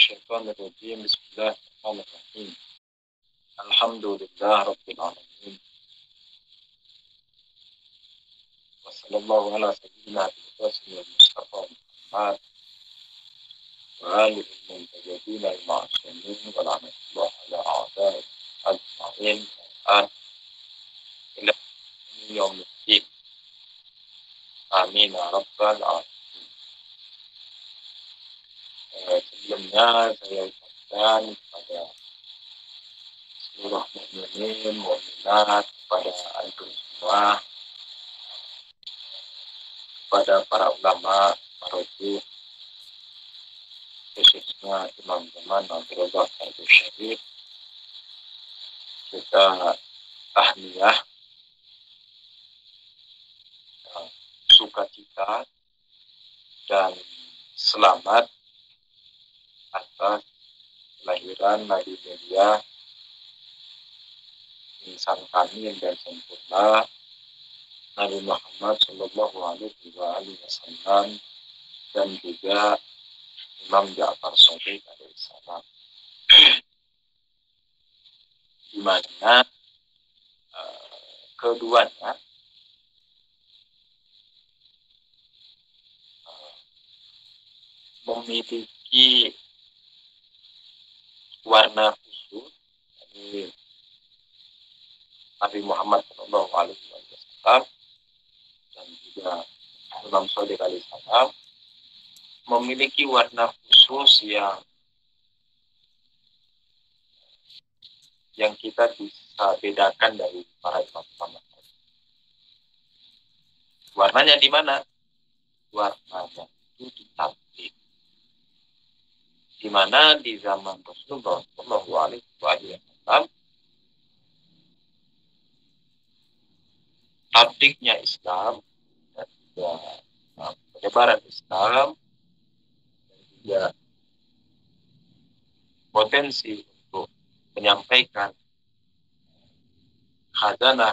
minasyaitonirrajim. Bismillahirrahmanirrahim. Alhamdulillah rabbil alamin. Wassallallahu ala sayyidina Muhammadin Mustafa Muhammad wa alihi al-muntajabina al-ma'asumin wa la'natullah ala a'da'i ajma'in ila yaumiddin. Amin ya rabbal alamin. Sebelumnya saya ucapkan kepada seluruh mukminin, mukminat, kepada antum semua, kepada para ulama, para rujuh, khususnya Imam Zaman Abdullah Al Syarif, kita tahniah, sukacita dan selamat atas kelahiran Nabi Mulia, insan kamil dan sempurna, Nabi Muhammad Sallallahu Alaihi Wasallam, dan juga Imam Ja'far Shadiq alaihissalam, di mana keduanya memiliki warna khusus. Jadi Nabi Muhammad Sallallahu Alaihi Wasallam dan juga Imam Shadiq alaihissalam memiliki warna khusus yang kita bisa bedakan dari para imam-imam. Warnanya di mana? Warnanya itu di tabligh. Di mana di zaman Rasulullah Sallallahu Alaihi Wasallam tablignya Islam dan juga penyebaran Islam dan juga potensi untuk menyampaikan khazanah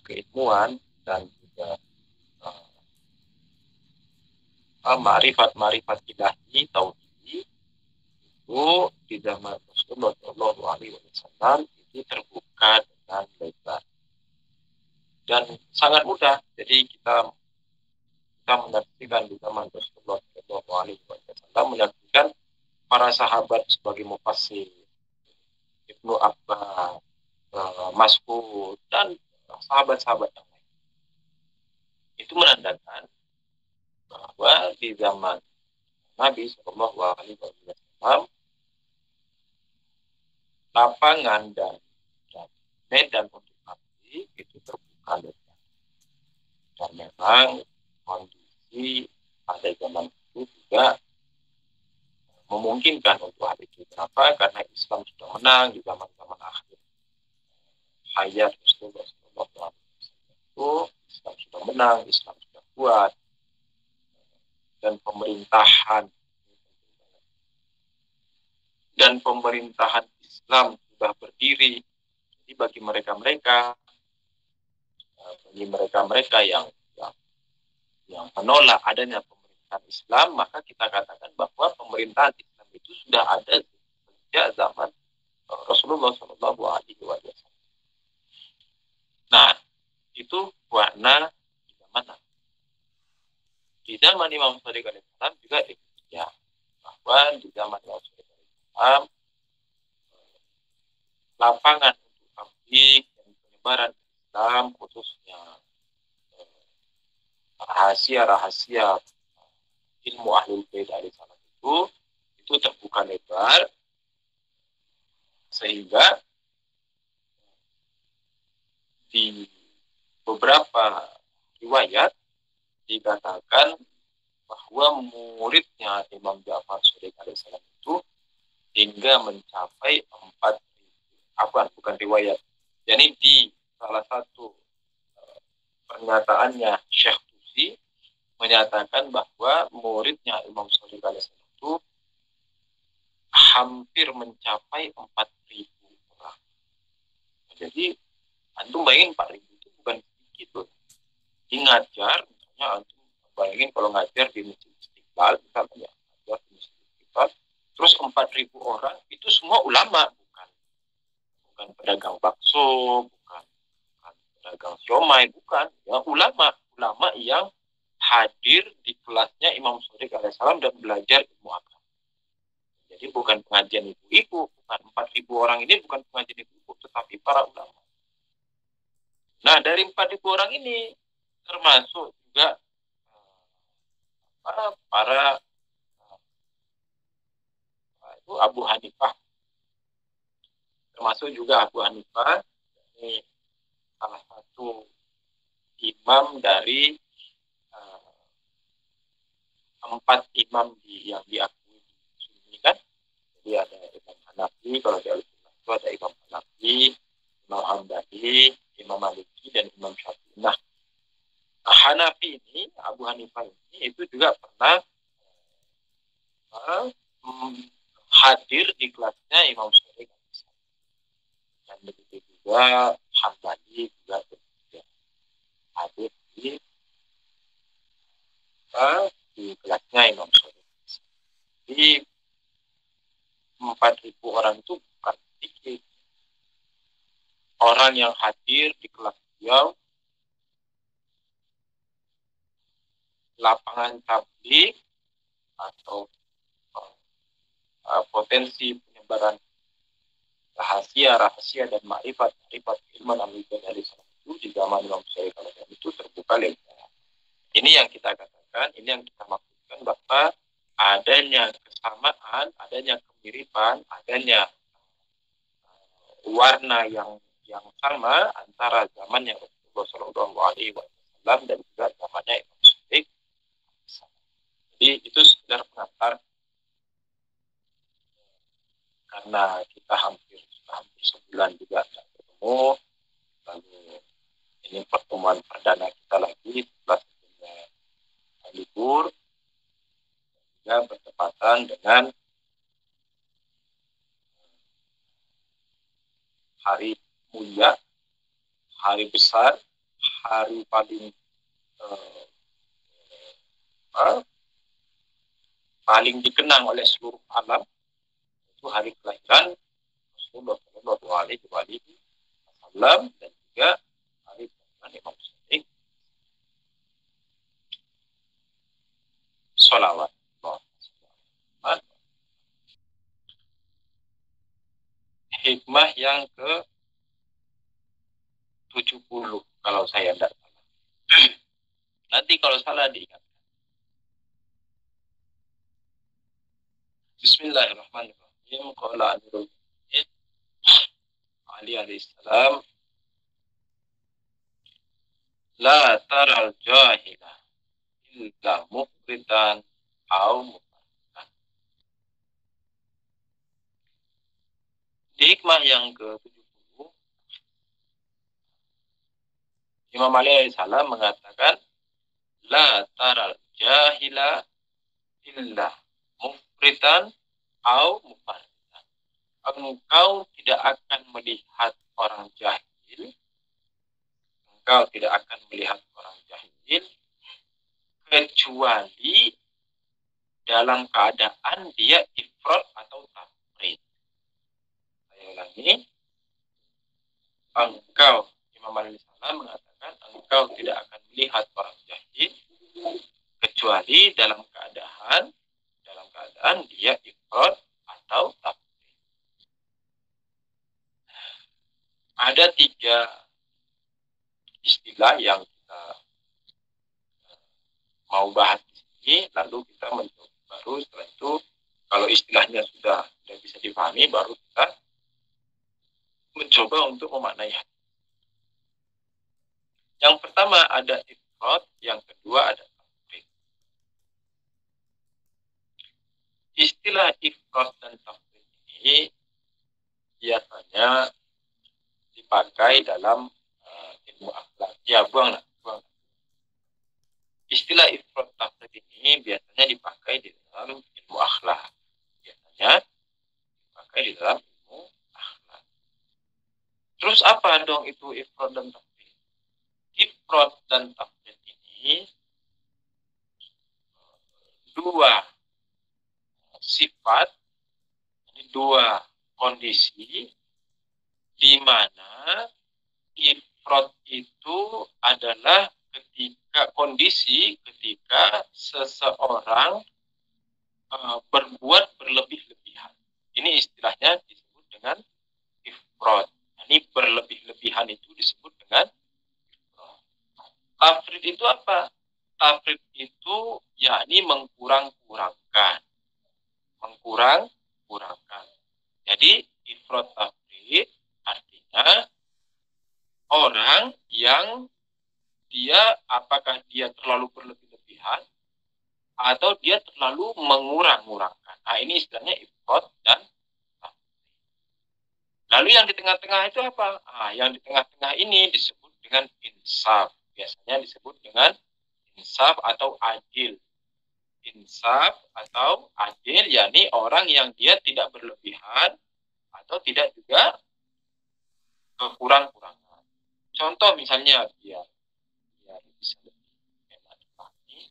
keilmuan dan juga ma'rifat ilahi tauhid itu di zaman Rasulullah Sallallahu Alaihi Wasallam itu terbuka dengan lebar dan sangat mudah. Jadi kita menyaksikan di zaman Rasulullah Sallallahu Alaihi Wasallam, menyaksikan para sahabat sebagai mufassir, Ibnu Abbas, Mas'ud, dan sahabat-sahabat yang lain. Itu menandakan bahwa di zaman Nabi Sallallahu Alaihi Wasallam lapangan dan medan untuk nabi itu terbuka lebar. Dan memang kondisi pada zaman itu juga memungkinkan untuk hal itu. Kenapa? Karena Islam sudah menang di zaman-zaman akhir hayat Rasulullah Sallallahu Alaihi Wasallam itu. Islam sudah menang, Islam sudah kuat, dan pemerintahan Islam sudah berdiri. Jadi bagi mereka-mereka yang menolak adanya pemerintahan Islam, maka kita katakan bahwa pemerintahan Islam itu sudah ada sejak zaman Rasulullah Sallallahu Alaihi Wasallam. Nah, itu warna di zaman Nabi. Di zaman Imam Shadiq alaihissalam juga demikian, bahwa di zaman Imam Shadiq alaihissalam lapangan untuk tabligh dan penyebaran Islam, khususnya rahasia-rahasia ilmu ahlul bait alaihissalam itu terbuka lebar, sehingga di beberapa riwayat dikatakan bahwa muridnya Imam Ja'far Shadiq alaihissalam itu hingga mencapai 4.000. Bukan riwayat. Jadi di salah satu pernyataannya Syekh Tusi menyatakan bahwa muridnya Imam Shadiq alaihissalam itu hampir mencapai 4.000 orang. Jadi antum bayangin 4.000 itu bukan sedikit loh. Ngajar, misalnya antum bayangin kalau ngajar di Masjid Istiqlal, misalnya ngajar di Masjid Istiqlal, terus 4.000 semua ulama, bukan pedagang bakso, bukan pedagang siomay, bukan. Ya, ulama yang hadir di kelasnya Imam Shadiq alaihissalam dan belajar ilmu agama. Jadi bukan pengajian ibu-ibu, bukan 4.000 orang ini bukan pengajian ibu-ibu, tetapi para ulama. Nah, dari 4.000 orang ini termasuk juga para itu Abu Hanifah, termasuk juga Abu Hanifah, ini salah satu imam dari 4 imam yang diakui di sini kan. Jadi ada Imam Hanafi, kalau di Al-Sunnah itu ada Imam Hanafi, Imam Hambali, Imam Maliki, dan Imam Syafi'i. Nah, Hanafi ini, Abu Hanifah ini itu juga pernah hadir di kelasnya Imam Syafi'i. Dan begitu juga Hambali juga hadir di kelasnya Imam Syafi'i. Jadi 4.000 orang itu bukan sedikit orang yang hadir di kelas beliau. Lapangan tabligh atau potensi penyebaran rahasia dan ma'rifat ilmu dari itu di zaman Imam Syafi'i itu terbuka lebar. Ini yang kita katakan, ini yang kita maksudkan bahwa adanya kesamaan, adanya kemiripan, adanya warna yang sama antara zamannya Rasulullah Shallallahu Alaihi Wasallam dan juga zamannya Imam Syafi'i. Jadi itu sekedar pengantar, karena kita hampir sebulan juga tidak ketemu, lalu ini pertemuan perdana kita lagi setelah sebelumnya libur, juga bertepatan dengan hari mulia, hari besar, hari paling dikenang oleh seluruh alam, itu hari kelahiran Rasulullah Shallallahu Alaihi Wasallam, dan juga hari kelahiran Imam Syafi'i. Sholawat. Hikmah yang ke-70 kalau saya tidak salah. Nanti kalau salah diingat. Bismillahirrahmanirrahim. Qala Amirul Mukminin Ali alaihissalam, la taral jahila illa mufridan au mufarridan. Di hikmah yang ke-70, Imam Ali alaihissalam mengatakan, la taral jahila illa mufridan au mufarridan. Engkau tidak akan melihat orang jahil, kecuali dalam keadaan dia ifrat atau tafrid. Saya ulangi, Imam Ali mengatakan, engkau tidak akan melihat orang jahil kecuali dalam keadaan dia ifrat atau tafrid. Ada 3 istilah yang kita mau bahas di sini, lalu kita mencoba, baru setelah itu kalau istilahnya sudah bisa dipahami, baru kita mencoba untuk memaknai. Yang pertama ada ifrat, yang kedua ada tafrid. Istilah ifrat dan tafrid ini biasanya dipakai dalam ilmu akhlak. Ya, buang. Istilah ifrat tafrid ini biasanya dipakai di dalam ilmu akhlak. Terus apa dong itu ifrat dan tafrid? Ifrat dan tafrid ini 2 sifat, ini 2 kondisi di mana ifrod itu adalah kondisi ketika seseorang berbuat berlebih-lebihan. Ini istilahnya disebut dengan ifrod. Ini berlebih-lebihan itu disebut dengan ifrod. Tafrid itu apa? Tafrid itu yakni mengkurang-kurangkan. Mengkurang-kurangkan. Jadi ifrod tafrid artinya orang yang apakah dia terlalu berlebih-lebihan atau dia terlalu mengurang-kurangkan. Nah, ini istilahnya ifrad dan tafrid. Lalu yang di tengah-tengah itu apa? Nah, yang di tengah-tengah ini disebut dengan insaf. Biasanya disebut dengan insaf atau adil. Insaf atau adil, yakni orang yang dia tidak berlebihan atau tidak juga kekurang-kurangan. Contoh misalnya dia bisa lebih hemat pagi.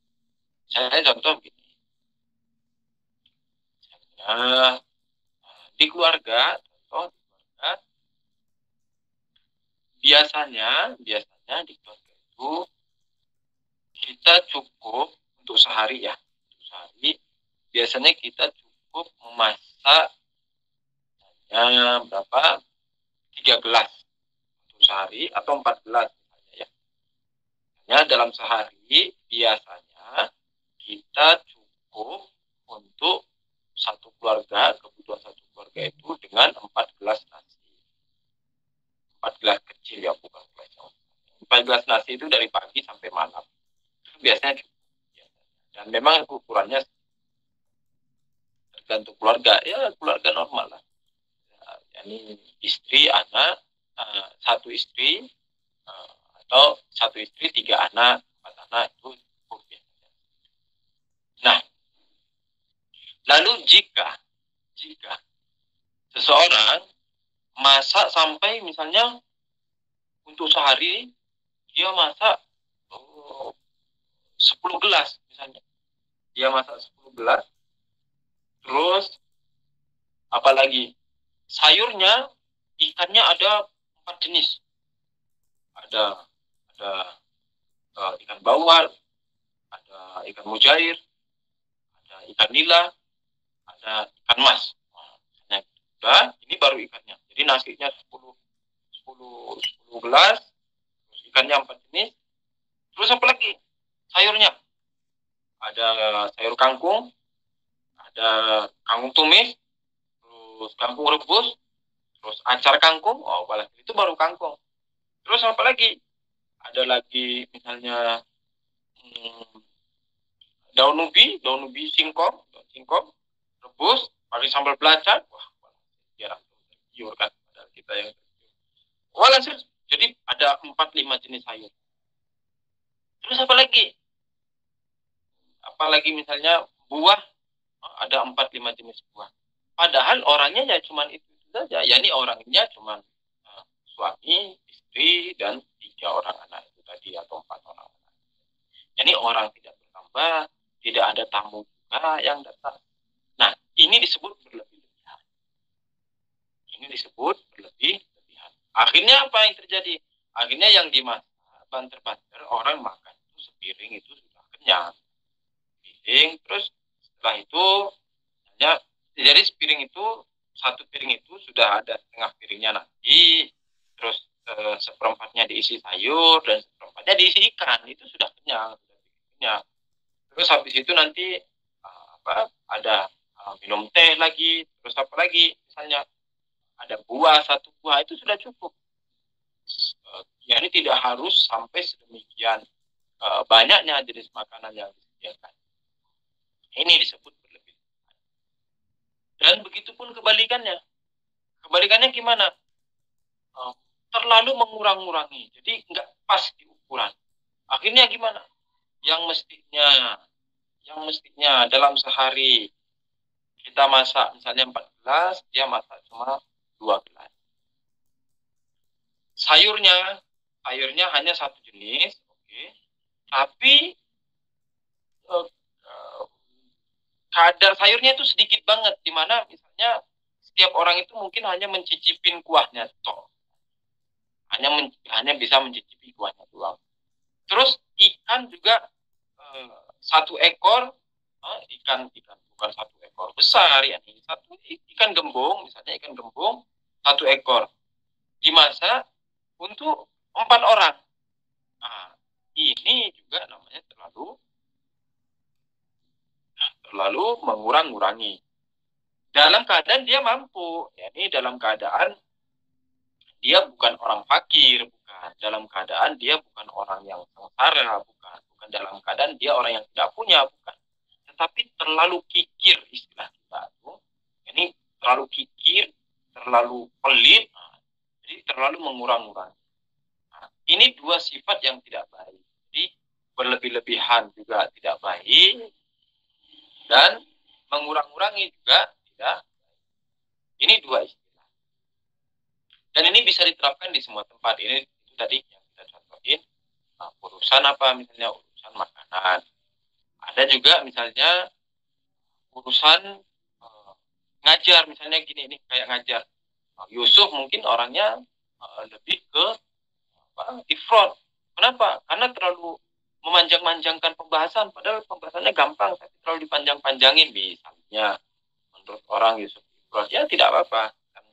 Saya contoh begini. Misalnya di keluarga, biasanya di keluarga itu kita cukup untuk sehari ya. Untuk sehari biasanya kita cukup memasak berapa? 3 gelas untuk sehari atau 4 gelas misalnya ya. Hanya dalam sehari biasanya kita cukup untuk satu keluarga, kebutuhan satu keluarga itu dengan 4 gelas nasi. 4 gelas kecil ya, bukan gelas jauh. 4 gelas nasi itu dari pagi sampai malam. Itu biasanya cukup. Dan memang ukurannya tergantung keluarga. Ya, keluarga normal lah. Yani istri, anak, satu istri, atau satu istri, 3 anak, 4 anak, itu cukup ya. Nah, lalu jika seseorang masak sampai misalnya untuk sehari dia masak 10 gelas misalnya. Dia masak 10 gelas. Terus apalagi sayurnya, ikannya ada 4 jenis. Ada ikan bawal, ada ikan mujair, ada ikan nila, ada ikan mas. Nah, ini baru ikannya. Jadi nasinya 10 gelas, terus ikannya 4 jenis. Terus apa lagi? Sayurnya. Ada sayur kangkung, ada kangkung tumis, terus kangkung rebus, terus acar kangkung. Oh, itu baru kangkung. Terus apa lagi? Ada lagi misalnya daun ubi singkong rebus pakai sambal belacan. Wah, jarang tergiur kan kita yang walhasil jadi ada 4-5 jenis sayur. Terus apa lagi misalnya buah, ada 4-5 jenis buah. Padahal orangnya ya cuma itu saja. Ya ini orangnya cuma suami, istri, dan 3 orang anak itu tadi atau 4 orang anak. Jadi orang tidak bertambah, tidak ada tamu juga yang datang. Nah, ini disebut berlebih-lebihan. Akhirnya apa yang terjadi? Akhirnya yang dimasak banter-banter, orang makan itu sepiring itu sudah kenyang. Terus setelah itu jadi sepiring itu, satu piring itu sudah ada setengah piringnya nanti, terus seperempatnya diisi sayur dan seperempatnya diisi ikan, itu sudah kenyang. Terus habis itu nanti ada minum teh lagi, terus apa lagi misalnya ada buah, 1 buah, itu sudah cukup. Yani tidak harus sampai sedemikian banyaknya jenis makanan yang disediakan. Ini disebut berlebih. Dan begitupun kebalikannya. Kebalikannya gimana? Terlalu mengurang-urangi. Jadi nggak pas di ukuran. Akhirnya gimana? Yang mestinya dalam sehari kita masak misalnya 4 gelas, dia masak cuma 2 gelas. Sayurnya hanya 1 jenis, oke. Tapi kadar sayurnya itu sedikit banget, di mana misalnya setiap orang itu mungkin hanya mencicipin kuahnya toh. Hanya bisa mencicipi kuahnya doang. Terus ikan juga satu ekor ikan bukan satu ekor besar ya, satu ikan gembung, misalnya ikan gembung satu ekor dimasak untuk 4 orang. Nah, ini juga namanya terlalu mengurang-ngurangi. Dalam keadaan dia mampu, ya ini dalam keadaan dia bukan orang fakir, bukan dalam keadaan dia bukan orang yang sengsara, bukan dalam keadaan dia orang yang tidak punya, bukan. Tetapi terlalu kikir istilah kita tuh. Ini terlalu kikir, terlalu pelit, jadi terlalu mengurang-urang. Nah, ini dua sifat yang tidak baik. Jadi berlebih-lebihan juga tidak baik dan mengurang-urangi juga tidak. Ini dua istilah. Dan ini bisa diterapkan di semua tempat. Ini itu tadi yang kita contohin. Nah, urusan apa misalnya urusan makanan. Ada juga misalnya urusan ngajar misalnya gini ini kayak ngajar. Yusuf mungkin orangnya lebih ke ifrod. Kenapa? Karena terlalu memanjang-manjangkan pembahasan, padahal pembahasannya gampang, tapi terlalu dipanjang-panjangin. Misalnya, menurut orang Yusuf ifrod, ya tidak apa-apa. Kan,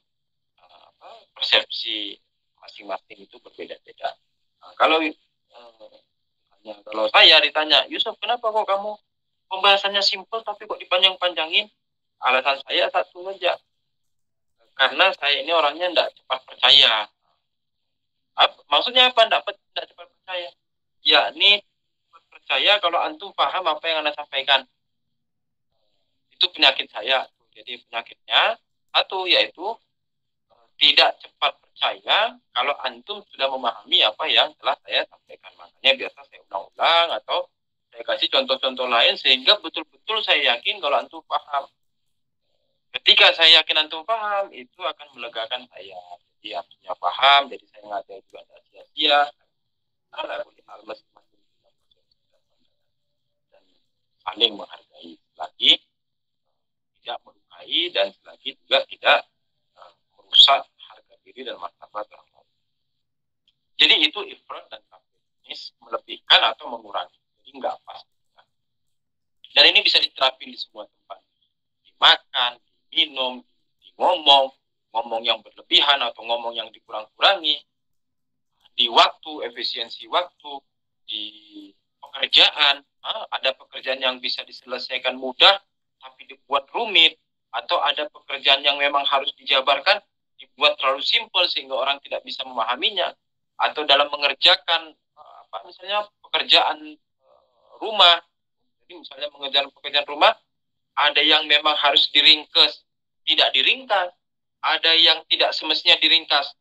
persepsi masing-masing itu berbeda-beda. Nah, kalau saya ditanya, Yusuf, kenapa kok kamu pembahasannya simpel tapi kok dipanjang-panjangin? Alasan saya satu saja, karena saya ini orangnya tidak cepat percaya. Maksudnya apa? Tidak cepat percaya. Ya, ini percaya kalau antum paham apa yang anda sampaikan. Itu penyakit saya. Jadi penyakitnya satu yaitu tidak cepat percaya kalau antum sudah memahami apa yang telah saya sampaikan. Makanya biasa saya ulang-ulang atau saya kasih contoh-contoh lain sehingga betul-betul saya yakin kalau antum paham. Ketika saya yakin antum paham, itu akan melegakan saya. Jadi antumnya paham, jadi saya ngajar juga tidak sia-sia. Masing-masing dan saling menghargai lagi, tidak melukai dan selagi juga tidak merusak harga diri dan martabat orang lain. Jadi itu ifrat dan tafsir. Ini melebihkan atau mengurangi. Jadi nggak pas. Dan ini bisa diterapin di semua tempat. Dimakan, diminum, di ngomong yang berlebihan atau ngomong yang dikurang-kurangi, di waktu, efisiensi waktu, di pekerjaan. Ada pekerjaan yang bisa diselesaikan mudah, tapi dibuat rumit. Atau ada pekerjaan yang memang harus dijabarkan, dibuat terlalu simpel sehingga orang tidak bisa memahaminya. Atau dalam mengerjakan misalnya pekerjaan rumah, jadi misalnya mengerjakan pekerjaan rumah, ada yang memang harus diringkas, tidak diringkas. Ada yang tidak semestinya diringkas.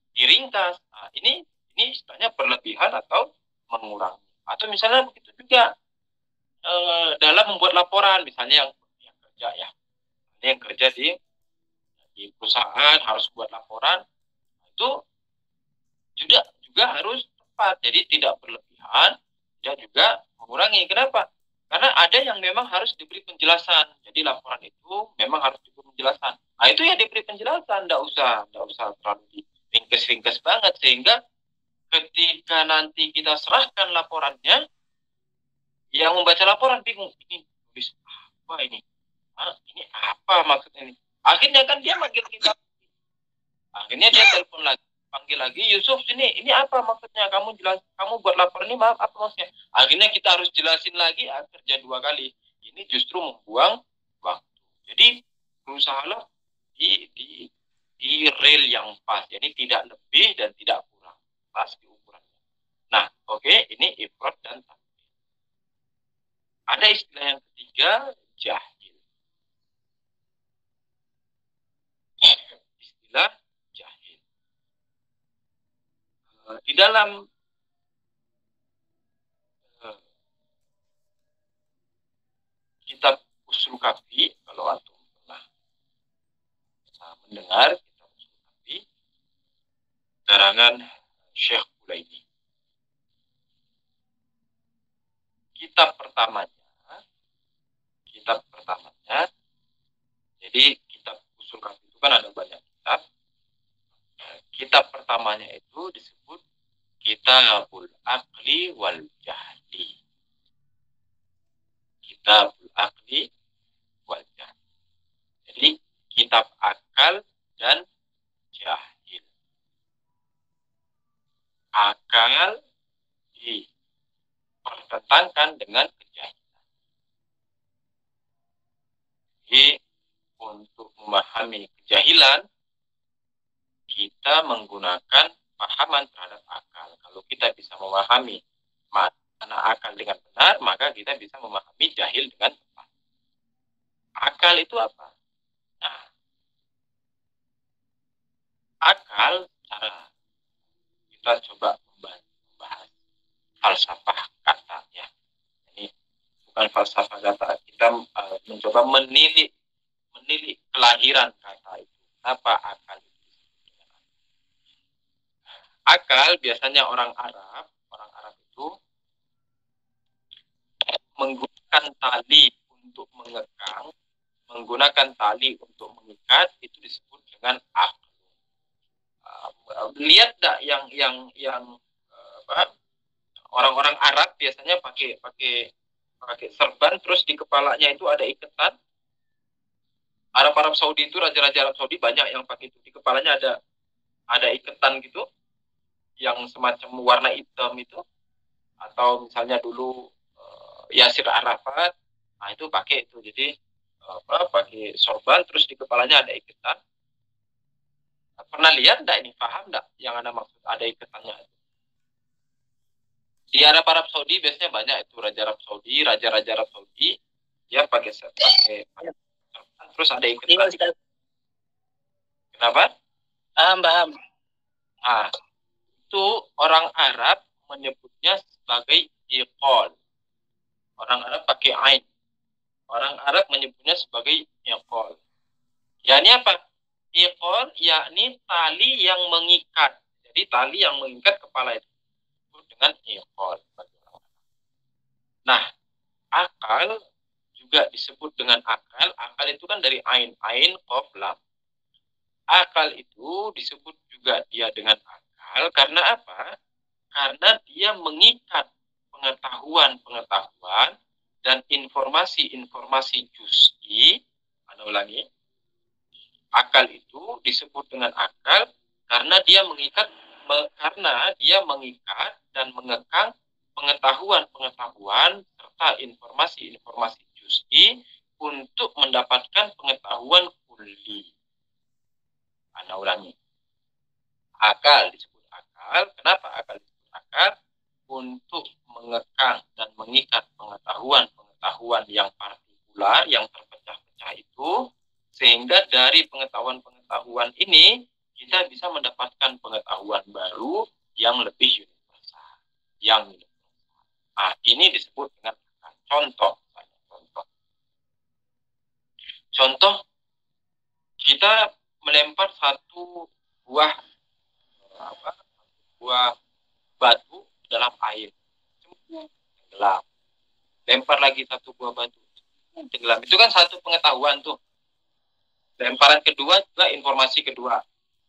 Nah, ini istilahnya berlebihan atau mengurangi. Atau misalnya begitu juga dalam membuat laporan, misalnya yang kerja ya, yang kerja di perusahaan harus buat laporan, itu juga harus tepat. Jadi tidak berlebihan dan juga mengurangi. Kenapa? Karena ada yang memang harus diberi penjelasan. Jadi laporan itu memang harus diberi penjelasan. Nah itu ya diberi penjelasan, tidak usah terlalu ringkes-ringkes banget sehingga ketika nanti kita serahkan laporannya, yang membaca laporan bingung, ini tulis apa ini? Ini apa maksudnya ini? Akhirnya kan dia manggil kita. Akhirnya dia telepon lagi, panggil lagi, Yusuf ini apa maksudnya? Kamu buat laporan ini maaf apa maksudnya? Akhirnya kita harus jelasin lagi, kerja 2 kali. Ini justru membuang waktu. Jadi berusahalah di rel yang pas. Jadi tidak lebih dan tidak kurang. Pas di ukurannya. Nah, oke, ini ifrat dan tafsir. Ada istilah yang ketiga, jahil. Istilah jahil. Di dalam kitab Usul Kafi, kalau antum pernah mendengar kitab Usul Kafi, karangan Syekh Kulaini. Kitab pertamanya, jadi kitab Usul Kafi itu kan ada banyak kitab. Kitab pertamanya itu disebut Kitabul Aqli wal Jahli. Kitabul Aqli wal Jahli. Jadi kitab akal dan jahil. Akal dipertentangkan dengan kejahilan. Jadi untuk memahami kejahilan, kita menggunakan pahaman terhadap akal. Kalau kita bisa memahami makna akal dengan benar, maka kita bisa memahami jahil dengan tepat. Akal itu apa? Nah, akal cara kita coba membahas falsafah katanya. Ini bukan falsafah kata, kita mencoba menilik kelahiran kata itu. Apa akal itu? Akal biasanya orang Arab itu menggunakan tali untuk mengekang, menggunakan tali untuk mengikat, itu disebut dengan akal. Lihat tak yang orang-orang Arab biasanya pakai serban, terus di kepalanya itu ada ikatan. Arab Saudi itu, raja-raja Arab Saudi banyak yang pakai itu, di kepalanya ada ikatan gitu, yang semacam warna hitam itu, atau misalnya dulu Yasir Arafat, nah itu pakai itu, jadi pakai sorban terus di kepalanya ada ikatan. Pernah lihat enggak ini? Paham enggak yang Anda maksud ada ikatannya? Di Arab Saudi biasanya banyak itu raja-raja Arab Saudi, dia pakai sorban terus ada ikatan. Kenapa? Paham. Nah, itu orang Arab menyebutnya sebagai iqal. Orang Arab pakai ain. Orang Arab menyebutnya sebagai iqal. Ya, ini apa? Iqal yakni tali yang mengikat. Jadi tali yang mengikat kepala itu dengan iqal. Nah, akal juga disebut dengan akal. Akal itu kan dari ain, qaf, lam. Akal itu disebut juga dia dengan akal karena apa? Karena dia mengikat pengetahuan dan informasi-informasi juz'i. Anda ulangi. Akal itu disebut dengan akal karena dia mengikat dan mengekang pengetahuan serta informasi-informasi juz'i untuk mendapatkan pengetahuan kulli. Anda ulangi. Akal disebut akal. Kenapa akal disebut akal? Untuk mengekang dan mengikat pengetahuan yang partikular, yang terpecah-pecah itu, sehingga dari pengetahuan ini kita bisa mendapatkan pengetahuan baru yang lebih universal. Nah, ini disebut dengan akal. Contoh, kita melempar satu buah batu dalam air, tenggelam. Lempar lagi satu buah batu, tenggelam. Itu kan satu pengetahuan tuh. Lemparan kedua juga informasi kedua.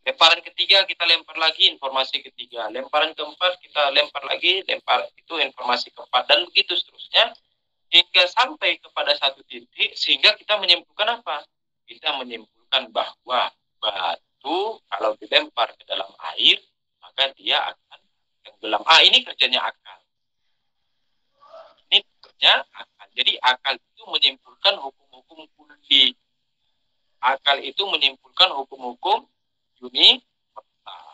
Lemparan ketiga kita lempar lagi, informasi ketiga. Lemparan keempat kita lempar lagi, itu informasi keempat, dan begitu seterusnya hingga sampai kepada satu titik sehingga kita menyimpulkan apa? Kita menyimpulkan bahwa batu kalau dilempar ke dalam air maka dia akan tenggelam. Ini kerjanya akal. Ini kerja akal. Jadi akal itu menyimpulkan hukum-hukum kulli. Akal itu menyimpulkan hukum-hukum universal.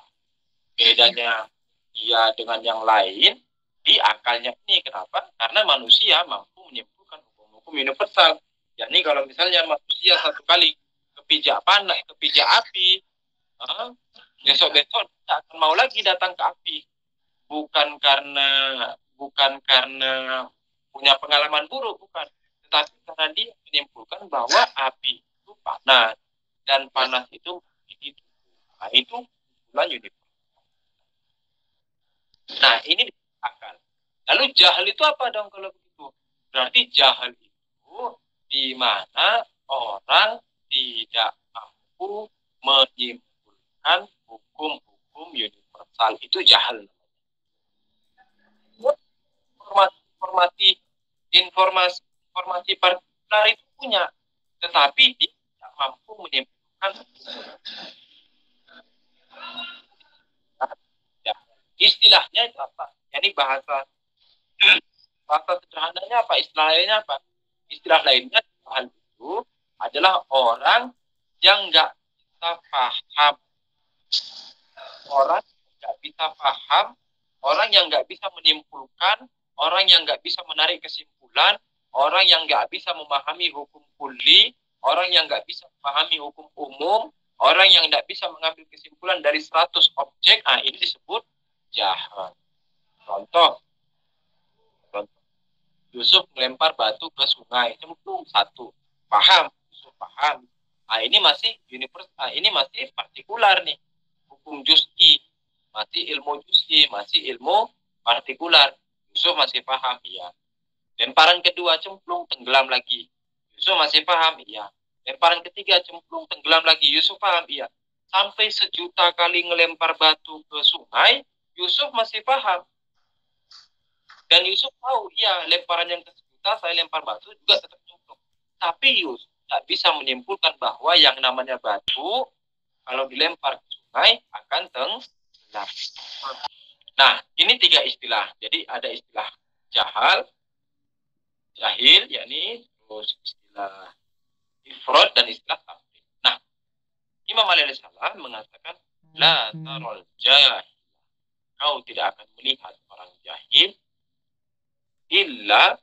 Bedanya dia dengan yang lain di akalnya ini. Kenapa? Karena manusia mampu menyimpulkan hukum-hukum universal. Jadi kalau misalnya manusia satu kali kepijak panas, kepijak api, besok-besok tidak akan mau lagi datang ke api. Bukan karena punya pengalaman buruk, bukan. Tetapi karena dia menyimpulkan bahwa api itu panas dan panas itu hidup. Nah, itu kumpulan universal. Nah, ini akal. Lalu jahil itu apa dong kalau begitu? Berarti jahil itu di mana orang tidak mampu menyimpulkan hukum-hukum universal. Itu jahal. Informasi partikular itu punya, tetapi dia tidak mampu menyimpulkan. Istilahnya itu apa? Ini bahasa sederhananya apa? Istilah lainnya apa? Istilah lainnya jahal itu adalah orang yang nggak bisa paham. Orang nggak bisa paham, orang yang nggak bisa menyimpulkan, orang yang nggak bisa menarik kesimpulan, orang yang nggak bisa memahami hukum kulli, orang yang nggak bisa memahami hukum umum, orang yang nggak bisa mengambil kesimpulan dari 100 objek. Ini disebut jahal. Contoh, Yusuf melempar batu ke sungai, cemplung satu, paham, Yusuf paham. Ini masih universal, ini masih partikular nih, hukum juz'i, masih ilmu juz'i, masih ilmu partikular. Yusuf masih paham, iya. Lemparan kedua, cemplung, tenggelam lagi. Yusuf masih paham, iya. Lemparan ketiga, cemplung, tenggelam lagi. Yusuf paham, iya. Sampai 1.000.000 kali ngelempar batu ke sungai, Yusuf masih paham. Dan Yusuf tahu, iya, lemparan yang ke-1.000.000 saya lempar batu juga tetap cemplung. Tapi Yusuf tidak bisa menyimpulkan bahwa yang namanya batu, kalau dilempar ke sungai, akan tenggelam. Nah, ini 3 istilah. Jadi ada istilah jahil, yakni terus istilah ifrad dan istilah tafrid. Nah, Imam Ali alaihi salam mengatakan, la tarol jahil. Kau tidak akan melihat orang jahil illa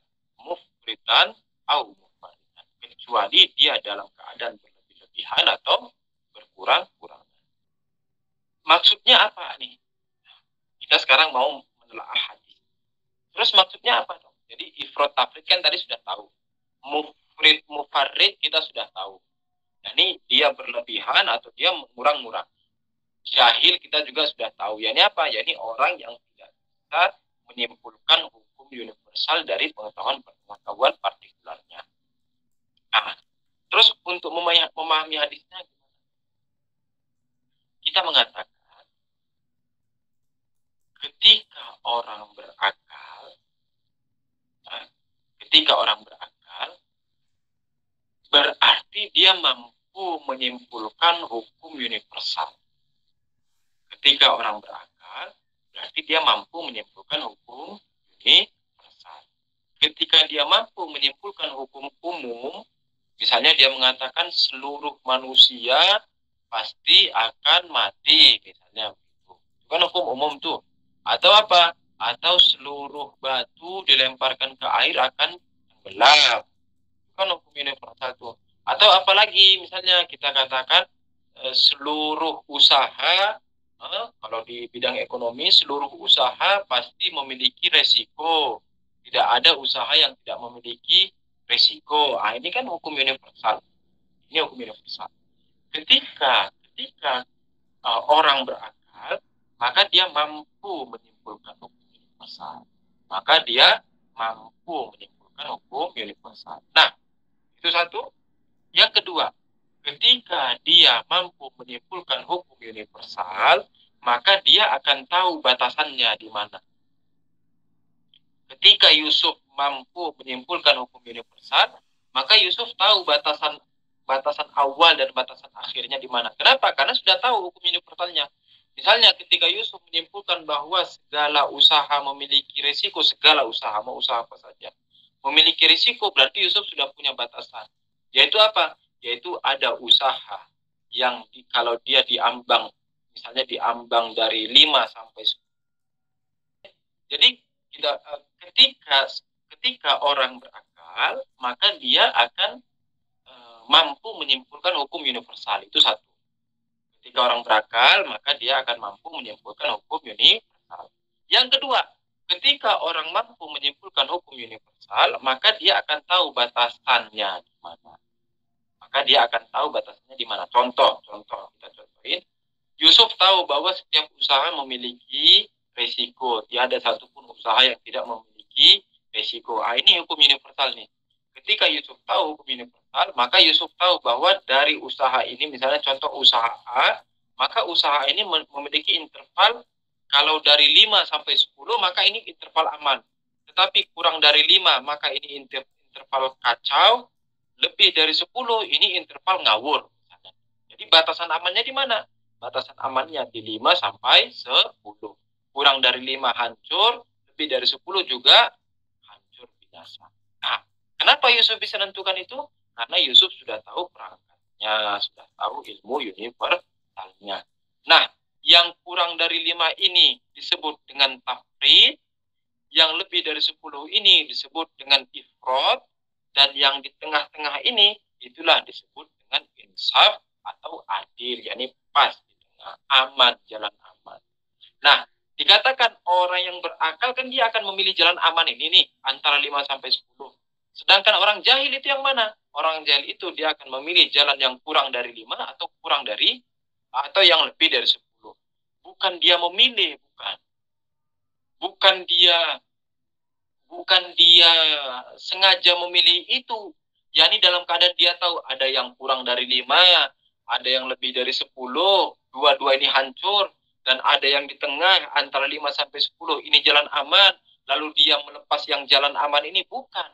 mufridan au mufaridan, kecuali dia dalam keadaan berlebih-lebihan atau berkurang-kurangan. Maksudnya apa nih? Kita sekarang mau menelaah hadis. Terus maksudnya apa dong? Jadi ifrad tafrid kan tadi sudah tahu. Mufrid mufarrid kita sudah tahu. Yani dia berlebihan atau dia mengurang-ngurang. Jahil kita juga sudah tahu. Yani apa? Yani orang yang tidak bisa menyimpulkan hukum universal dari pengetahuan partikularnya. Nah, terus untuk memahami hadisnya gimana? Kita mengatakan ketika orang berakal, berarti dia mampu menyimpulkan hukum universal. Ketika orang berakal, berarti dia mampu menyimpulkan hukum universal. Ketika dia mampu menyimpulkan hukum umum, misalnya dia mengatakan seluruh manusia pasti akan mati, misalnya begitu. Itu kan hukum umum tuh. Atau apa? Atau seluruh batu dilemparkan ke air akan tenggelam. Itu kan hukum universal tuh. Atau apalagi misalnya kita katakan seluruh usaha, kalau di bidang ekonomi, seluruh usaha pasti memiliki resiko. Tidak ada usaha yang tidak memiliki resiko. Ini kan hukum universal. Ini hukum universal. Ketika orang berakal, maka dia mampu menyimpulkan hukum universal. Maka dia mampu menyimpulkan hukum universal. Nah, itu satu. Yang kedua, ketika dia mampu menyimpulkan hukum universal, maka dia akan tahu batasannya di mana. Ketika Yusuf mampu menyimpulkan hukum universal, maka Yusuf tahu batasan awal dan batasan akhirnya di mana. Kenapa? Karena sudah tahu hukum universalnya. Misalnya ketika Yusuf menyimpulkan bahwa segala usaha memiliki risiko, segala usaha, mau usaha apa saja, memiliki risiko, berarti Yusuf sudah punya batasan. Yaitu apa? Yaitu ada usaha yang kalau dia diambang, misalnya diambang dari 5 sampai 10. Jadi ketika orang berakal, maka dia akan mampu menyimpulkan hukum universal. Itu satu. Ketika orang berakal, maka dia akan mampu menyimpulkan hukum universal. Yang kedua, ketika orang mampu menyimpulkan hukum universal, maka dia akan tahu batasannya di mana. Contoh, kita contohin. Yusuf tahu bahwa setiap usaha memiliki resiko. Tidak ada satupun usaha yang tidak memiliki resiko. Ini hukum universal nih. Ketika Yusuf tahu hukum universal, maka Yusuf tahu bahwa dari usaha ini, misalnya contoh usaha A, maka usaha ini memiliki interval, kalau dari 5 sampai 10, maka ini interval aman. Tetapi kurang dari 5, maka ini interval kacau. Lebih dari 10, ini interval ngawur. Jadi batasan amannya di mana? Batasan amannya di 5 sampai 10. Kurang dari 5 hancur, lebih dari 10 juga hancur binasa. Nah, kenapa Yusuf bisa menentukan itu? Karena Yusuf sudah tahu perangkatnya, sudah tahu ilmu universalnya. Nah, yang kurang dari 5 ini disebut dengan tafrid, yang lebih dari 10 ini disebut dengan ifrad, dan yang di tengah-tengah ini itulah disebut dengan insaf atau adil, yakni pas di tengah, aman, jalan aman. Nah, dikatakan orang yang berakal kan dia akan memilih jalan aman ini nih, antara 5 sampai 10. Sedangkan orang jahil itu yang mana? Orang jahil itu dia akan memilih jalan yang kurang dari 5 atau kurang dari, atau yang lebih dari 10. Bukan dia memilih, bukan. Bukan dia sengaja memilih itu. yakni dalam keadaan dia tahu ada yang kurang dari 5, ada yang lebih dari 10, dua-dua ini hancur, dan ada yang di tengah antara 5 sampai 10, ini jalan aman, lalu dia melepas yang jalan aman ini, bukan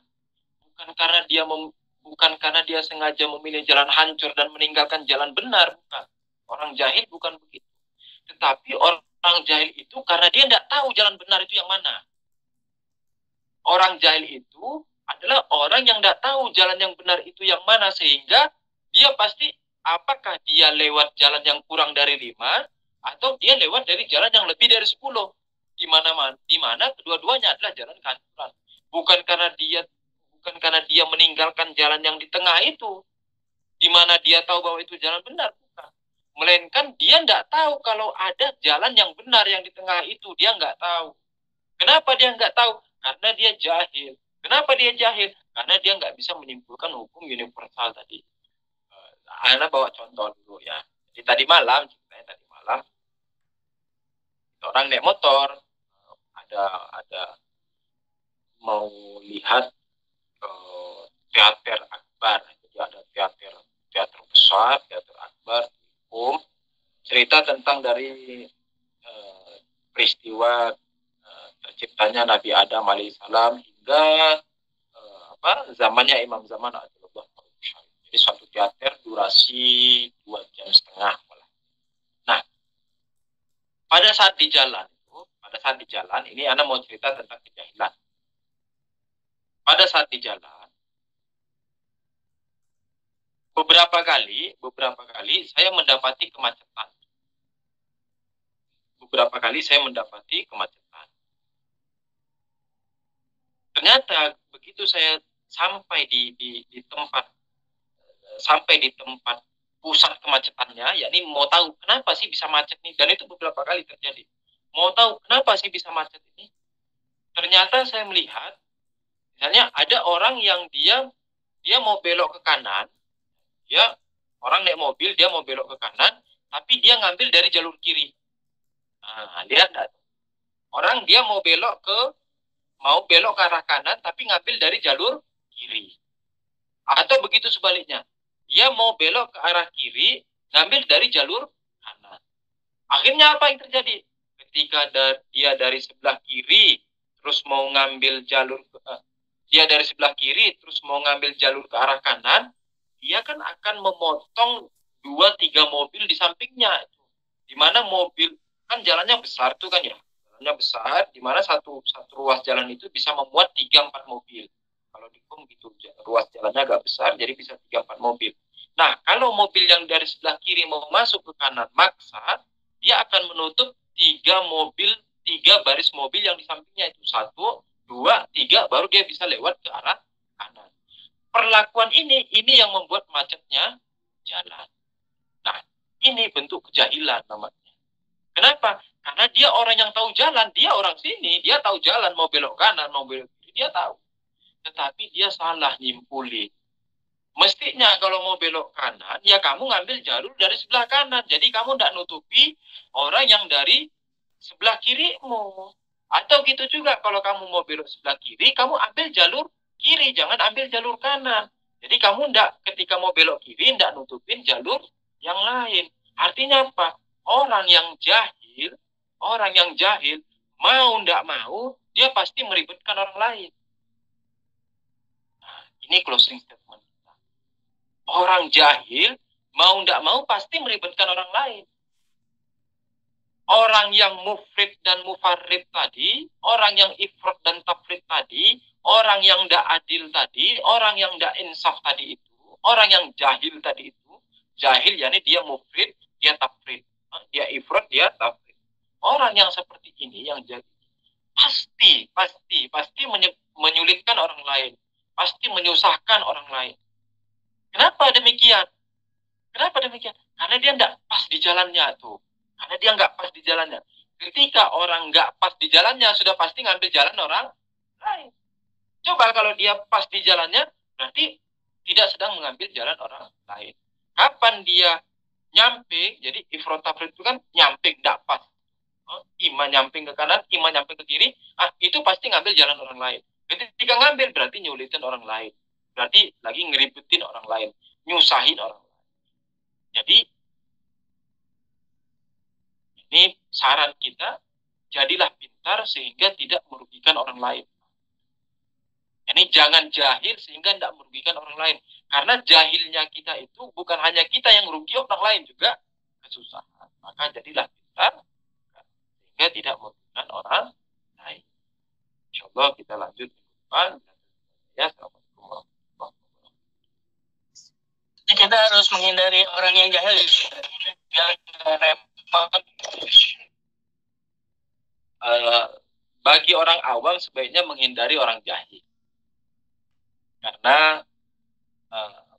karena dia sengaja memilih jalan hancur dan meninggalkan jalan benar, bukan. Orang jahil bukan begitu. Tetapi orang jahil itu karena dia tidak tahu jalan benar itu yang mana. Orang jahil itu adalah orang yang tidak tahu jalan yang benar itu yang mana, sehingga dia pasti apakah dia lewat jalan yang kurang dari 5 atau dia lewat dari jalan yang lebih dari 10. Di mana kedua-duanya adalah jalan kehancuran. Bukan karena dia meninggalkan jalan yang di tengah itu, di mana dia tahu bahwa itu jalan benar, bukan. Melainkan dia tidak tahu kalau ada jalan yang benar yang di tengah itu, dia nggak tahu. Kenapa dia nggak tahu? Karena dia jahil. Kenapa dia jahil? Karena dia nggak bisa menyimpulkan hukum universal tadi. Ana bawa contoh dulu ya. Jadi tadi malam orang naik motor, ada mau lihat teater akbar. Jadi ada teater besar, teater akbar, cerita tentang dari peristiwa terciptanya Nabi Adam alaihissalam hingga zamannya Imam Zaman Abdullah. Jadi suatu teater durasi 2,5 jam. Nah, pada saat di jalan ini Ana mau cerita tentang kejahilan. Pada saat di jalan, beberapa kali saya mendapati kemacetan. Ternyata begitu saya sampai di tempat pusat kemacetannya, yakni mau tahu kenapa sih bisa macet nih, dan itu beberapa kali terjadi. Mau tahu kenapa sih bisa macet ini? Ternyata saya melihat, misalnya ada orang yang dia mau belok ke kanan, orang naik mobil, dia mau belok ke kanan, tapi dia ngambil dari jalur kiri. Nah, lihat enggak? Orang dia mau belok ke arah kanan, tapi ngambil dari jalur kiri. Atau begitu sebaliknya, dia mau belok ke arah kiri, ngambil dari jalur kanan. Akhirnya apa yang terjadi? Ketika dia dari sebelah kiri, terus mau ngambil jalur ke arah kanan, dia kan akan memotong 2-3 mobil di sampingnya. Di mana mobil, kan jalannya besar tuh kan ya. Jalannya besar, di mana satu ruas jalan itu bisa memuat 3-4 mobil. Kalau di Qom gitu, ruas jalannya agak besar, jadi bisa 3-4 mobil. Nah, kalau mobil yang dari sebelah kiri mau masuk ke kanan maksa, dia akan menutup 3 baris mobil yang di sampingnya itu. 1, 2, 3, baru dia bisa lewat ke arah kanan. Perlakuan ini yang membuat macetnya jalan. Nah, ini bentuk kejahilan namanya. Kenapa? Karena dia orang yang tahu jalan, dia orang sini, dia tahu jalan, mau belok kanan, mau belok kiri, dia tahu. Tetapi dia salah nyimpulin. Mestinya kalau mau belok kanan, ya kamu ngambil jalur dari sebelah kanan. Jadi kamu tidak nutupi orang yang dari sebelah kirimu. Atau gitu juga, kalau kamu mau belok sebelah kiri, kamu ambil jalur kiri, jangan ambil jalur kanan. Jadi kamu ketika mau belok kiri, ndak nutupin jalur yang lain. Artinya apa? Orang yang jahil, mau ndak mau, dia pasti meribetkan orang lain. Nah, ini closing statement kita. Orang jahil, mau ndak mau, pasti meribetkan orang lain. Orang yang mufrid dan mufarrid tadi, orang yang ifrat dan tafrid tadi, orang yang ndak adil tadi, orang yang ndak insaf tadi itu, orang yang jahil tadi itu, jahil yakni dia mufrid, dia tafrid, dia ifrat, dia tafrid. Orang yang seperti ini yang jadi pasti menyulitkan orang lain, pasti menyusahkan orang lain. Kenapa demikian? Karena dia nggak pas di jalannya tuh. Karena dia nggak pas di jalannya. Ketika orang nggak pas di jalannya, sudah pasti ngambil jalan orang lain. Coba kalau dia pas di jalannya, berarti tidak sedang mengambil jalan orang lain. Kapan dia nyamping, jadi ifrat tafrid itu kan nyamping, nggak pas. Ima nyamping ke kanan, ima nyamping ke kiri, itu pasti ngambil jalan orang lain. Ketika ngambil, berarti nyulitin orang lain. Berarti lagi ngeribetin orang lain, nyusahin orang lain. Jadi, ini saran kita, jadilah pintar sehingga tidak merugikan orang lain. Ini jangan jahil sehingga tidak merugikan orang lain. Karena jahilnya kita itu bukan hanya kita yang rugi, orang lain juga kesusahan. Maka jadilah pintar sehingga tidak merugikan orang lain. InsyaAllah kita lanjut ke depan. Ya, Assalamualaikum warahmatullahi wabarakatuh. Kita harus menghindari orang yang jahil. Bagi orang awam sebaiknya menghindari orang jahil. Karena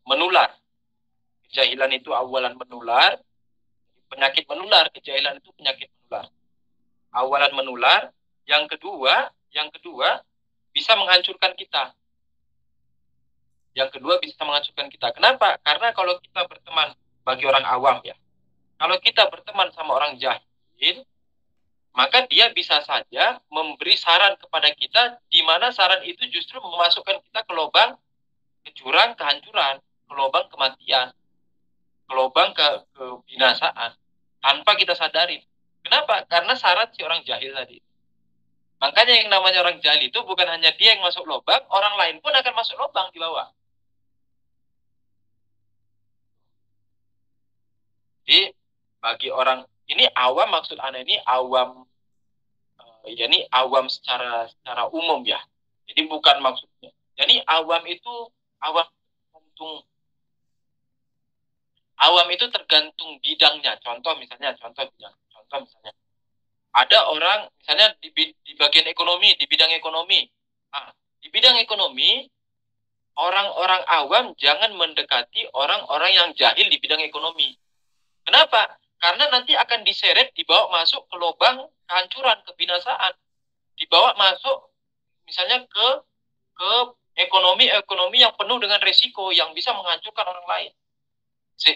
menular. Kejahilan itu awalan menular. Penyakit menular. Kejahilan itu penyakit menular. Awalan menular. Yang kedua bisa menghancurkan kita. Kenapa? Karena kalau kita berteman, bagi orang awam ya, kalau kita berteman sama orang jahil, maka dia bisa saja memberi saran kepada kita, di mana saran itu justru memasukkan kita ke lubang, ke jurang kehancuran, ke lubang kematian, ke lubang kebinasaan, tanpa kita sadari. Kenapa? Karena saran si orang jahil tadi. Makanya yang namanya orang jahil itu bukan hanya dia yang masuk lubang, orang lain pun akan masuk lubang di bawah. Jadi bagi orang ini awam, maksud Anda ini awam, ya ini awam secara umum ya. Jadi bukan maksudnya. Jadi awam itu tergantung bidangnya. Contoh misalnya ada orang misalnya di bagian ekonomi, di bidang ekonomi. Di bidang ekonomi orang-orang awam jangan mendekati orang-orang yang jahil di bidang ekonomi. Kenapa? Karena nanti akan diseret, dibawa masuk ke lubang kehancuran, kebinasaan. Dibawa masuk misalnya ke ekonomi yang penuh dengan risiko yang bisa menghancurkan orang lain.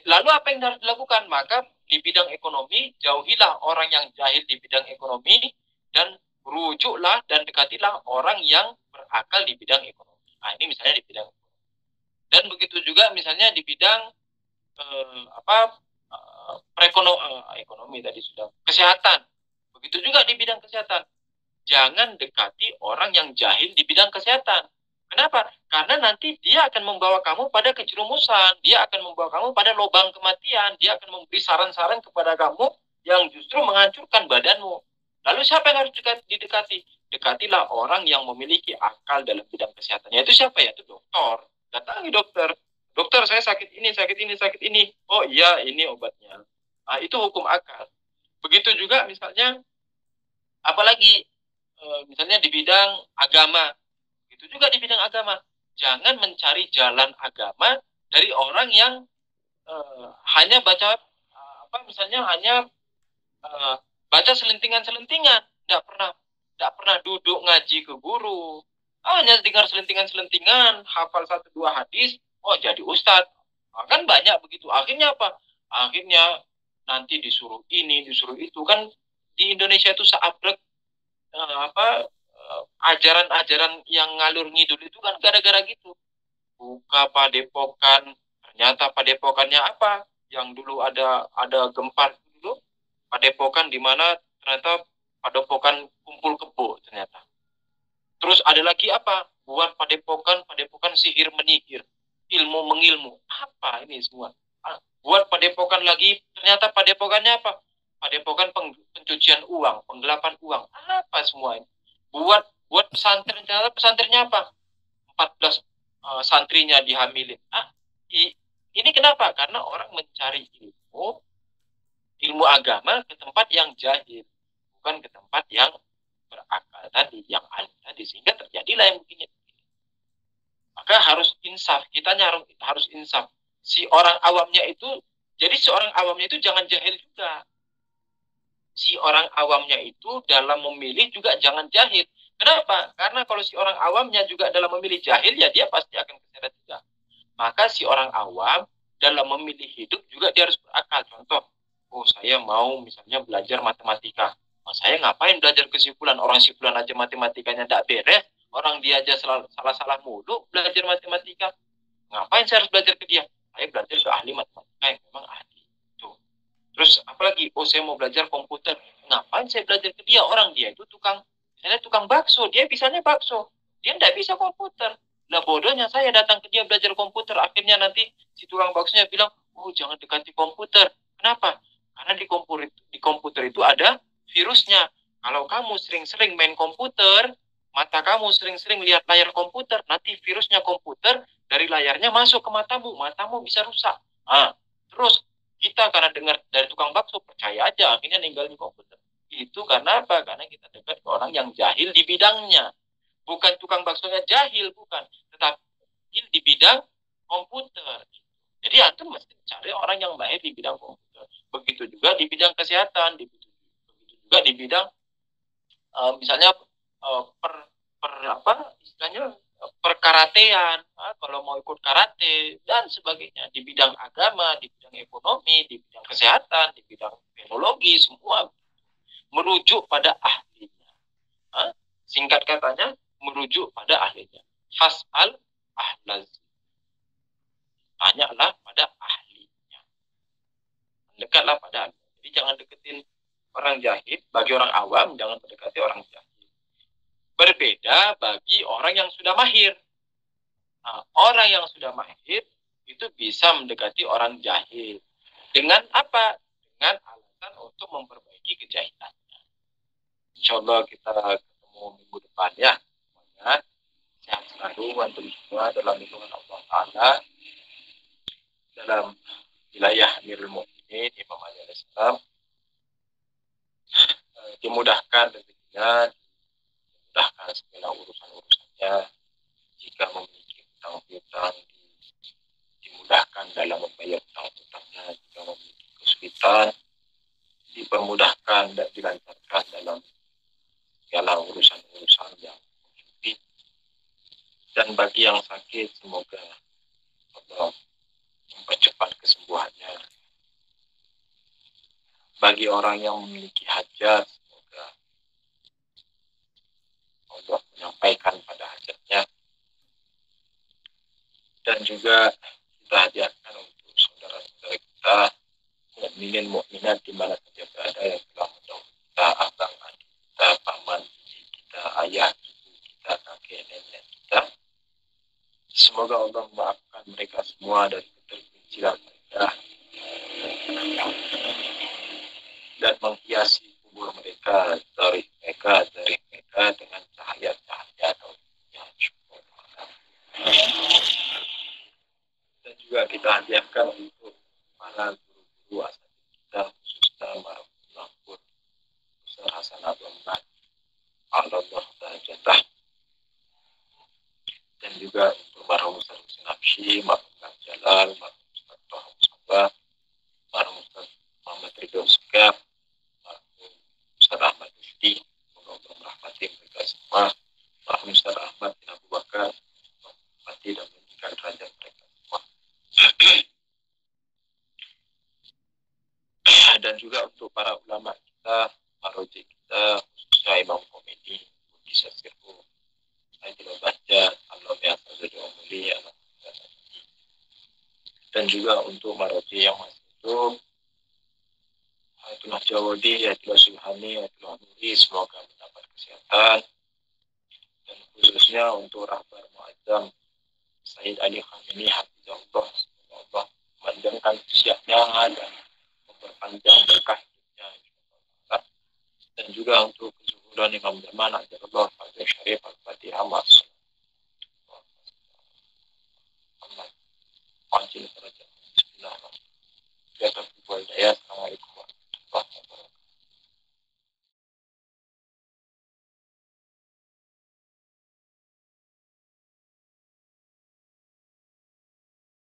Lalu apa yang harus dilakukan? Maka di bidang ekonomi, jauhilah orang yang jahil di bidang ekonomi dan rujuklah dan dekatilah orang yang berakal di bidang ekonomi. Ini misalnya di bidang ekonomi. Dan begitu juga misalnya di bidang ekonomi tadi sudah, kesehatan. Begitu juga di bidang kesehatan. Jangan dekati orang yang jahil di bidang kesehatan. Kenapa? Karena nanti dia akan membawa kamu pada kejerumusan, dia akan membawa kamu pada lubang kematian, dia akan memberi saran-saran kepada kamu yang justru menghancurkan badanmu. Lalu siapa yang harus didekati? Dekatilah orang yang memiliki akal dalam bidang kesehatan. Yaitu siapa? Yaitu dokter. Datangi dokter. Dokter, saya sakit ini. Oh iya, ini obatnya. Itu hukum akal. Begitu juga misalnya, apalagi misalnya di bidang agama. Itu juga di bidang agama. Jangan mencari jalan agama dari orang yang hanya baca baca selentingan-selentingan, tidak pernah duduk ngaji ke guru, hanya dengar selentingan-selentingan, hafal 1-2 hadis, jadi ustadz. Kan banyak begitu. Akhirnya apa? Akhirnya nanti disuruh ini, disuruh itu. Kan di Indonesia itu seabrek ajaran-ajaran yang ngalur ngidul itu kan gara-gara gitu. Buka padepokan, ternyata padepokannya apa? Yang dulu ada gempar dulu, padepokan di mana ternyata padepokan kumpul kebo ternyata. Terus ada lagi apa? Buat padepokan sihir menihir, ilmu mengilmu. Apa ini semua? Buat padepokan lagi, ternyata padepokannya apa? Padepokan pencucian uang, penggelapan uang. Apa semua ini? Buat pesantren, ternyata pesantrennya apa? 14 santrinya dihamilin. Ini kenapa? Karena orang mencari ilmu agama ke tempat yang jahil, bukan ke tempat yang berakal tadi, yang alim tadi, sehingga terjadilah yang begini. Maka harus insaf, kitanya harus insaf. Si orang awamnya itu, jadi seorang awamnya itu jangan jahil juga. Si orang awamnya itu dalam memilih juga jangan jahil. Kenapa? Karena kalau si orang awamnya juga dalam memilih jahil, ya dia pasti akan keseret juga. Maka si orang awam dalam memilih hidup juga dia harus berakal. Contoh, oh saya mau misalnya belajar matematika. Oh, saya ngapain belajar kesimpulan? Orang simpulan aja matematikanya tidak beres. Orang dia aja salah-salah mulu belajar matematika. Ngapain saya harus belajar ke dia? Saya belajar ke ahli matematika yang memang ahli. Tuh. Terus apalagi, oh saya mau belajar komputer. Ngapain saya belajar ke dia? Orang dia itu misalnya tukang bakso. Dia bisanya bakso. Dia tidak bisa komputer. Lah bodohnya saya datang ke dia belajar komputer. Akhirnya nanti si tukang baksonya bilang, oh jangan dekati komputer. Kenapa? Karena di komputer itu ada virusnya. Kalau kamu sering-sering main komputer, mata kamu sering-sering lihat layar komputer, nanti virusnya komputer dari layarnya masuk ke matamu bisa rusak. Terus kita karena dengar dari tukang bakso, percaya aja, akhirnya ninggalin komputer. Itu karena apa? Karena kita dekat ke orang yang jahil di bidangnya. Bukan tukang baksonya jahil, bukan. Tetapi jahil di bidang komputer. Jadi antum mesti cari orang yang mahir di bidang komputer. Begitu juga di bidang kesehatan, begitu juga di bidang misalnya apa istilahnya perkaratean, kalau mau ikut karate dan sebagainya, di bidang agama, di bidang ekonomi, di bidang kesehatan, di bidang teknologi, semua merujuk pada ahlinya. Singkat katanya, merujuk pada ahlinya. Fas'al ahlaz. Tanyalah pada ahlinya. Dekatlah pada ahlinya. Jadi jangan deketin orang jahil. Bagi orang awam, jangan mendekati orang jahil. Berbeda bagi orang yang sudah mahir. Nah, orang yang sudah mahir itu bisa mendekati orang jahil. Dengan apa? Dengan alasan untuk memperbaiki kejahilannya. Insya Allah kita ketemu minggu depan ya. Semuanya sehat selalu, antum semua dalam lindungan Allah Ta'ala, dalam wilayah Amirul Mukminin Imam Ali alaihissalam, dimudahkan rezekinya, dimudahkan segala urusan-urusannya. Jika memiliki hutang-hutang, dimudahkan dalam membayar hutang-hutangnya. Jika memiliki kesulitan, dipermudahkan dan dilancarkan dalam segala urusan-urusan yang menghidupi. Dan bagi yang sakit, semoga Allah mempercepat kesembuhannya. Bagi orang yang memiliki hajat, semoga Allah menyampaikan pada hajatnya. Dan juga kita hadiahkan untuk saudara-saudara kita, mukminin mukminat di mana saja berada yang telah mendahului kita, abang, adik kita, paman, kita, ayah, ibu kita, kakek, nenek kita. Semoga Allah memaafkan mereka semua dari ketergelinciran mereka dan menghiasi kubur mereka dari mereka dengan cahaya-cahaya yang syukur. Dan juga kita hadiahkan untuk para guru-guru asal kita, khususnya Marahullah Pur, Ustaz Hasan Abdul Rahman, Allah Ta'ala, dan juga untuk marhum Ustaz Husin Habsyi, marhum Kang Jalal, marhum Ustaz Toha Musabah, marhum Ustaz Muhammad Ridho Segaf, marhum Ustaz Ahmad Mufti, semoga Allah merahmati mereka semua, marhum Ustaz Ahmad bin Abu Bakar, merahmati dan meninggikan derajat mereka semua. Dan juga untuk para ulama kita, maroji kita, khususnya Imam Khomeini, Budi Sasir dan juga untuk Maroji yang masih hidup, Ayatullah Jawadi, Ayatullah Subhani, Ayatullah Nuri, semoga mendapat kesehatan, dan khususnya untuk Rahbar Muazzam Sayyid Ali Khamenei, Hafizahullah, semoga Allah memanjangkan usianya dan memperpanjang berkah hidupnya, dan juga untuk kezuhuran Imam Zaman Ajarullah Fadzal Syarif Al-Fatihah Mas. Wajib saja.